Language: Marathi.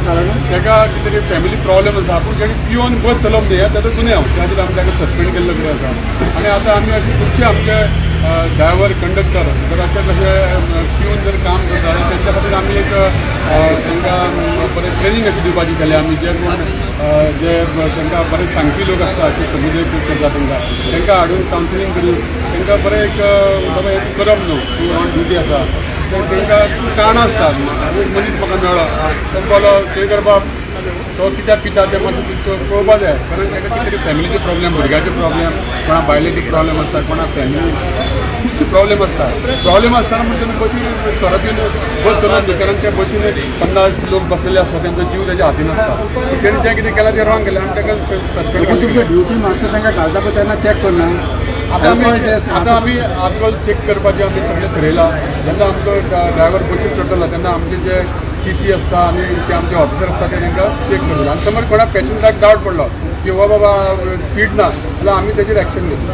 कारण ताका कितें तरी फॅमिली प्रॉब्लेम आसा पूण जेणे पिवन बस चलोवंक न्ही ताचो गुन्हे हांव त्या खातीर आमी ताका सस्पेंड केल्लो कितें आसा आनी आतां आमी अशे खुबशे आमचे ड्रायव्हर कंडक्टर जर अशें कशें पिवन जर काम करता जाल्यार तेंच्या खातीर आमी एक तांकां बरें ट्रेनींग अशी दिवपाची केल्या आमी जे कोण जे तांकां बरें सांगपी लोक आसता अशे समुदाय करता तांकां हाडून कावन्सिलींग करून तांकां बरें एक बाबा हें करप न्हू तूं ऑन ड्युटी आसा तांकां काणां आसता एक मनीस म्हाका मेळ्ळो तो बोलो थंय करपाक तो कित्याक पिता तें मातशें पळोवपा जाय कारण ताका कितें तरी फॅमिलीचे प्रॉब्लेम भुरग्याचे प्रॉब्लेम कोणा बायलेचे प्रॉब्लेम आसता कोणा फॅमिली खुबशे प्रॉब्लेम आसता प्रॉब्लेम आसतना म्हणजे तुमी बसीन सोरात येवन बस चलोवंक न्ही कारण त्या बसीन 50 लोक बसलेले आसता तांचो जीव ताच्या हातीन आसता तेणी जें कितें केलां तें रॉंग केलें आनी ताका सस्पेंड केलें तुमच्या ड्युटी मास्टर तांकां घालता पळय तेन्ना चॅक करना आतां आमी आजकाल चेक करपाचें आमी सगळें थरयलां जेन्ना आमचो ड्रायव्हर बसीन चडटलो तेन्ना आमचे जे TC आसता आनी ते आमचे ऑफिसर आसता ते तांकां चेक करतलो आनी समज कोणा पॅसेंजराक डावट पडलो की हो बाबा फीट ना जाल्यार आमी तेजेर एक्शन घेतलो.